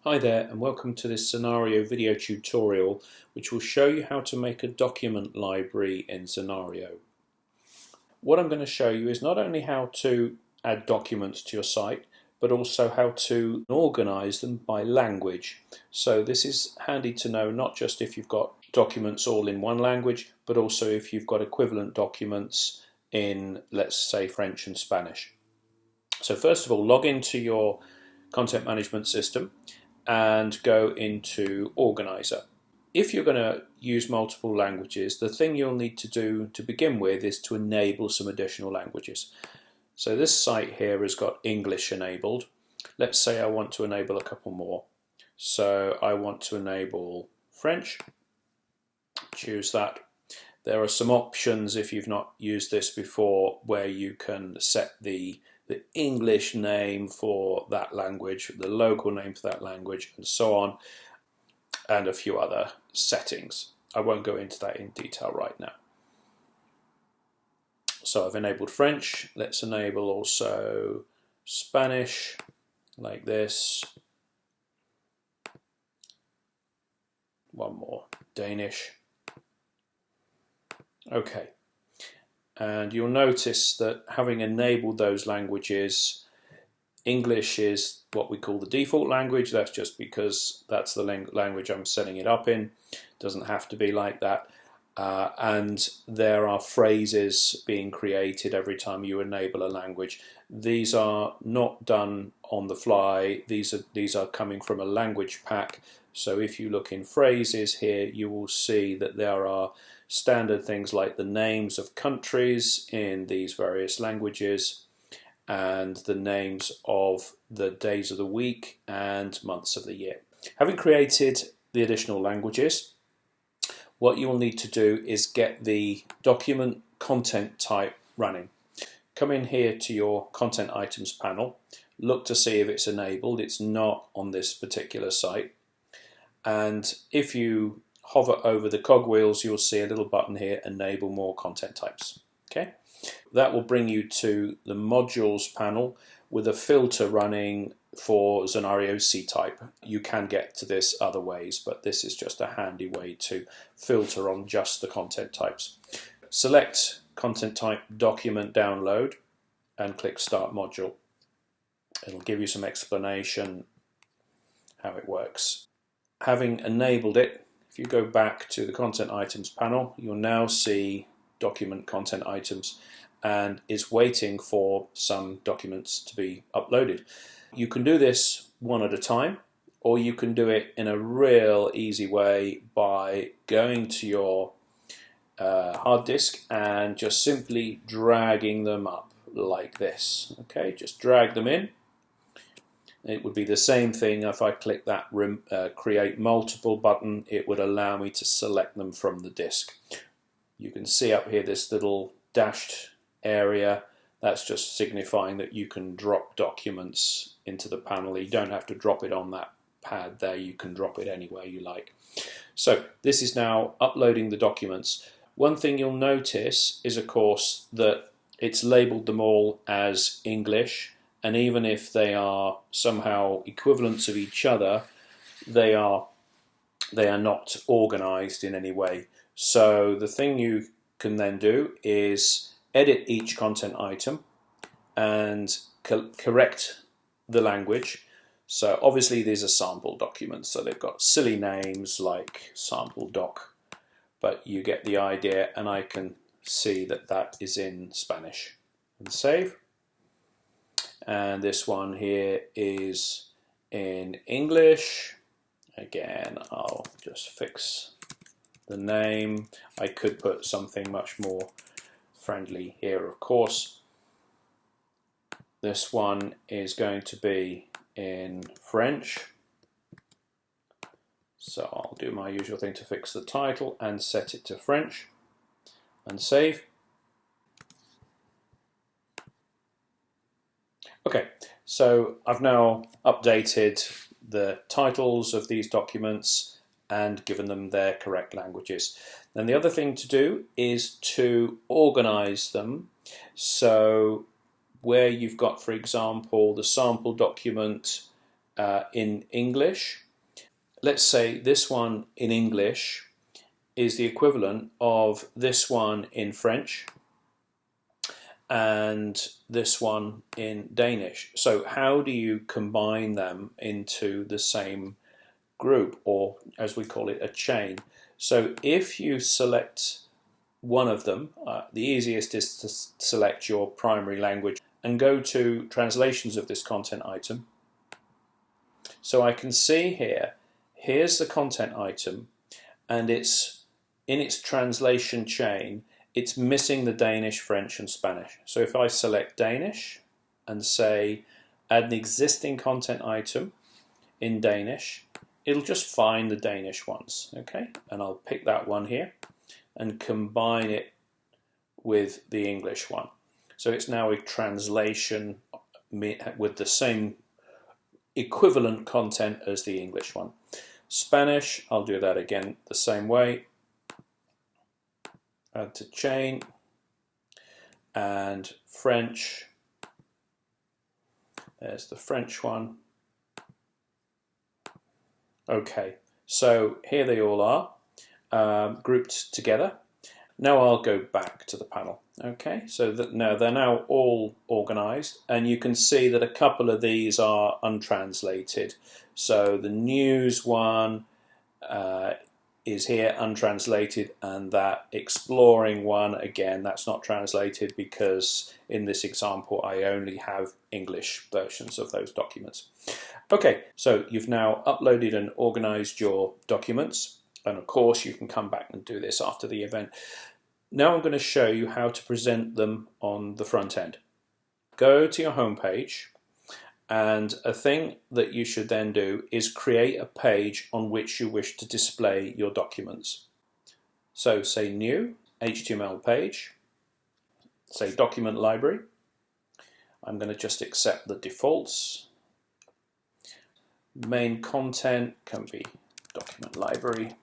Hi there and welcome to this Zenario video tutorial which will show you how to make a document library in Zenario. What I'm going to show you is not only how to add documents to your site but also how to organize them by language. So this is handy to know not just if you've got documents all in one language but also if you've got equivalent documents in, let's say, French and Spanish. So first of all, log into your content management system and go into Organizer. If you're going to use multiple languages, the thing you'll need to do to begin with is to enable some additional languages. So this site here has got English enabled. Let's say I want to enable a couple more. So I want to enable French. Choose that. There are some options if you've not used this before where you can set the English name for that language, the local name for that language, and so on, and a few other settings. I won't go into that in detail right now. So I've enabled French. Let's enable also Spanish, like this. One more, Danish. Okay. And you'll notice that having enabled those languages, English is what we call the default language. That's just because that's the language I'm setting it up in. It doesn't have to be like that. And there are phrases being created every time you enable a language. These are not done on the fly. These are coming from a language pack. So if you look in phrases here, you will see that there are standard things like the names of countries in these various languages and the names of the days of the week and months of the year. Having created the additional languages, what you will need to do is get the document content type running. Come in here to your content items panel, look to see if it's enabled. It's not on this particular site. And if you hover over the cogwheels, you'll see a little button here, enable more content types. Okay, that will bring you to the modules panel with a filter running for Zenario C-type. You can get to this other ways, but this is just a handy way to filter on just the content types. Select content type document download and click start module. It'll give you some explanation how it works. Having enabled it, if you go back to the content items panel, you'll now see document content items and it's waiting for some documents to be uploaded. You can do this one at a time, or you can do it in a real easy way by going to your hard disk and just simply dragging them up like this. Okay, just drag them in. It would be the same thing if I click that create multiple button. It would allow me to select them from the disk. You can see up here this little dashed area. That's just signifying that you can drop documents into the panel. You don't have to drop it on that pad there. You can drop it anywhere you like. So this is now uploading the documents. One thing you'll notice is, of course, that it's labeled them all as English. And even if they are somehow equivalents of each other, they are not organized in any way. So the thing you can then do is edit each content item and correct the language. So obviously these are sample documents, so they've got silly names like sample doc, but you get the idea, and I can see that that is in Spanish. And save. And this one here is in English. Again, I'll just fix the name. I could put something much more friendly here, of course. This one is going to be in French. So I'll do my usual thing to fix the title and set it to French and save. Okay, so I've now updated the titles of these documents and given them their correct languages. Then the other thing to do is to organize them. So where you've got, for example, the sample document in English, let's say this one in English is the equivalent of this one in French and this one in Danish. So how do you combine them into the same group, or as we call it, a chain? So if you select one of them, the easiest is to select your primary language and go to translations of this content item. So I can see here, here's the content item, and it's in its translation chain, it's missing the Danish, French and Spanish. So if I select Danish and say add an existing content item in Danish, it'll just find the Danish ones, okay? And I'll pick that one here and combine it with the English one. So it's now a translation with the same equivalent content as the English one. Spanish, I'll do that again the same way. Add to chain. And French, there's the French one. Okay, so here they all are, grouped together. Now I'll go back to the panel. Okay, so now they're now all organized, and you can see that a couple of these are untranslated. So the news one is here untranslated, and that exploring one, again, that's not translated because in this example I only have English versions of those documents. Okay, so you've now uploaded and organized your documents, and of course you can come back and do this after the event. Now I'm going to show you how to present them on the front end. Go to your home page, and a thing that you should then do is create a page on which you wish to display your documents. So say new HTML page, say document library. I'm going to just accept the defaults. Main content can be document library.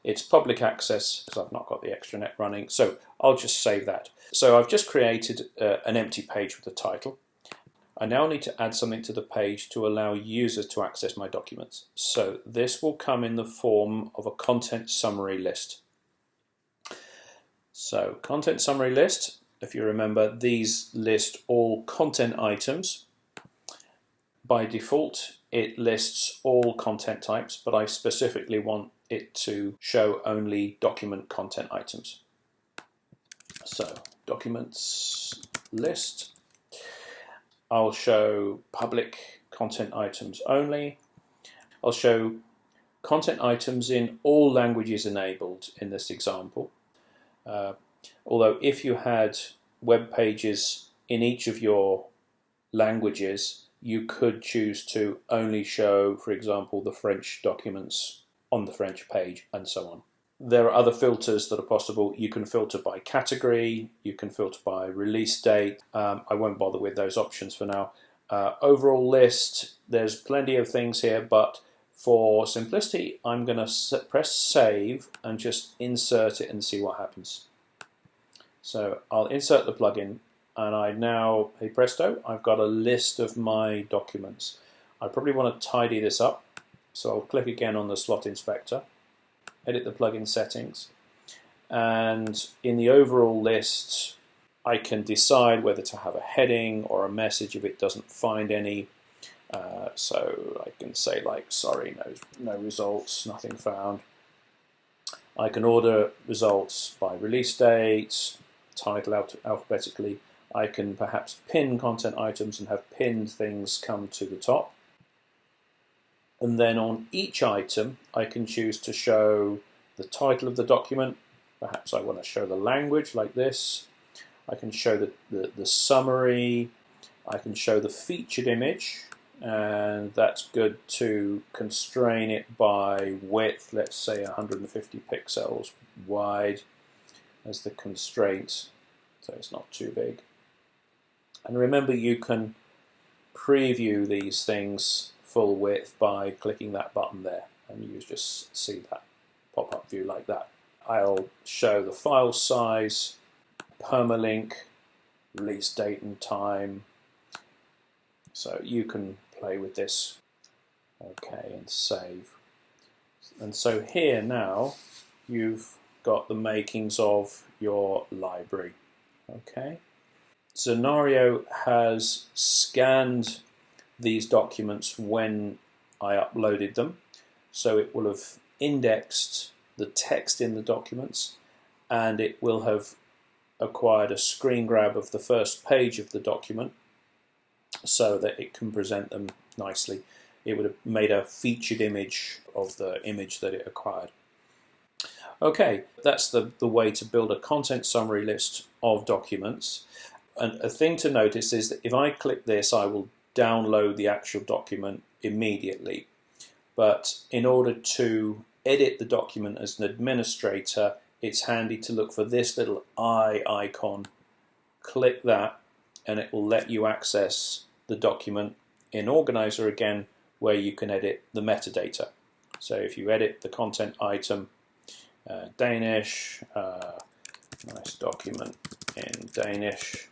It's public access because I've not got the extranet running, so I'll just save that. So I've just created an empty page with a title. I now need to add something to the page to allow users to access my documents. So this will come in the form of a content summary list. So content summary list, if you remember, these list all content items. By default, it lists all content types, but I specifically want it to show only document content items. So documents list, I'll show public content items only. I'll show content items in all languages enabled in this example. Although if you had web pages in each of your languages, you could choose to only show, for example, the French documents on the French page and so on. There are other filters that are possible. You can filter by category, you can filter by release date. I won't bother with those options for now. Overall list, there's plenty of things here, but for simplicity, I'm going to press save and just insert it and see what happens. So I'll insert the plugin, and I now, hey presto, I've got a list of my documents. I probably want to tidy this up. So I'll click again on the slot inspector, edit the plugin settings, and in the overall list I can decide whether to have a heading or a message if it doesn't find any. So I can say like, sorry, no results, nothing found. I can order results by release date, title alphabetically. I can perhaps pin content items and have pinned things come to the top. And then on each item, I can choose to show the title of the document. Perhaps I want to show the language like this. I can show the summary. I can show the featured image, and that's good to constrain it by width, let's say 150 pixels wide as the constraint, so it's not too big. And remember, you can preview these things full width by clicking that button there, and you just see that pop-up view like that. I'll show the file size, permalink, release date and time. So you can play with this. Okay, and save. And so here now you've got the makings of your library. Okay. Zenario has scanned these documents when I uploaded them, so it will have indexed the text in the documents, and it will have acquired a screen grab of the first page of the document so that it can present them nicely. It would have made a featured image of the image that it acquired. Okay, that's the way to build a content summary list of documents. And a thing to notice is that if I click this, I will download the actual document immediately. But in order to edit the document as an administrator, it's handy to look for this little eye icon. Click that, and it will let you access the document in Organizer again, where you can edit the metadata. So if you edit the content item, Danish, nice document in Danish,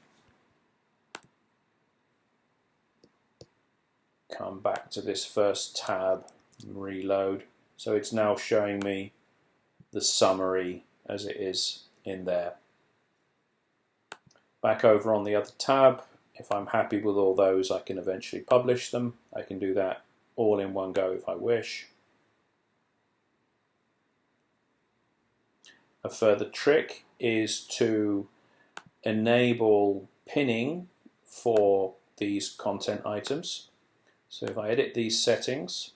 come back to this first tab, reload. So it's now showing me the summary as it is in there. Back over on the other tab, if I'm happy with all those, I can eventually publish them. I can do that all in one go if I wish. A further trick is to enable pinning for these content items. So if I edit these settings,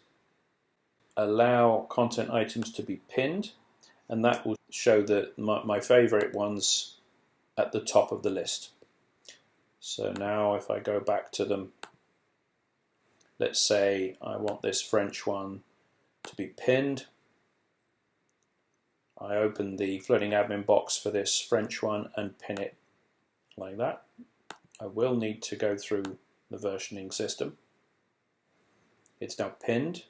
allow content items to be pinned, and that will show that my favorite ones at the top of the list. So now if I go back to them, let's say I want this French one to be pinned. I open the floating admin box for this French one and pin it like that. I will need to go through the versioning system. It's now pinned.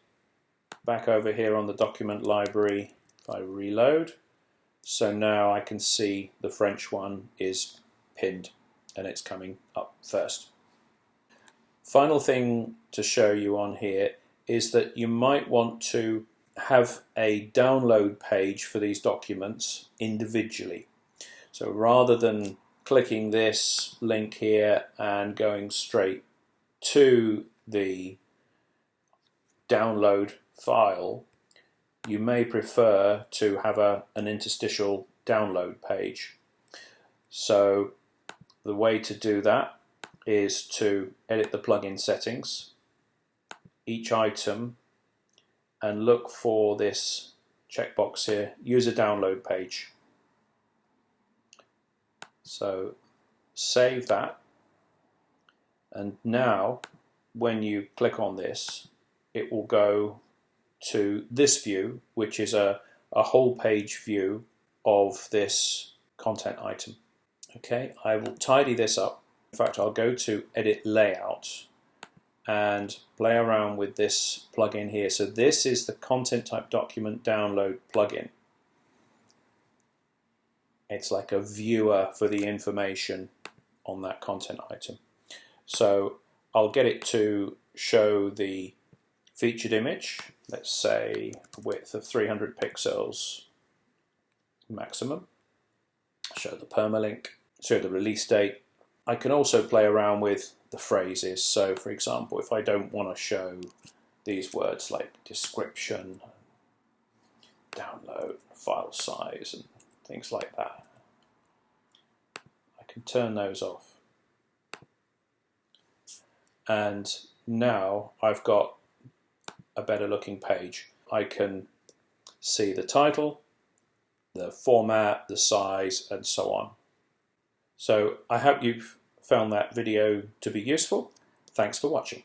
Back over here on the document library, if I reload, so now I can see the French one is pinned and it's coming up first. Final thing to show you on here is that you might want to have a download page for these documents individually. So rather than clicking this link here and going straight to the download file, you may prefer to have an interstitial download page. So the way to do that is to edit the plugin settings, each item, and look for this checkbox here, use a download page. So save that, and now when you click on this, it will go to this view, which is a whole page view of this content item. Okay, I will tidy this up. In fact, I'll go to edit layout and play around with this plugin here. So this is the content type document download plugin. It's like a viewer for the information on that content item. So I'll get it to show the featured image, let's say width of 300 pixels maximum, show the permalink, show the release date. I can also play around with the phrases. So for example, if I don't want to show these words like description, download, file size and things like that, I can turn those off. And now I've got a better looking page. I can see the title, the format, the size, and so on. So I hope you've found that video to be useful. Thanks for watching.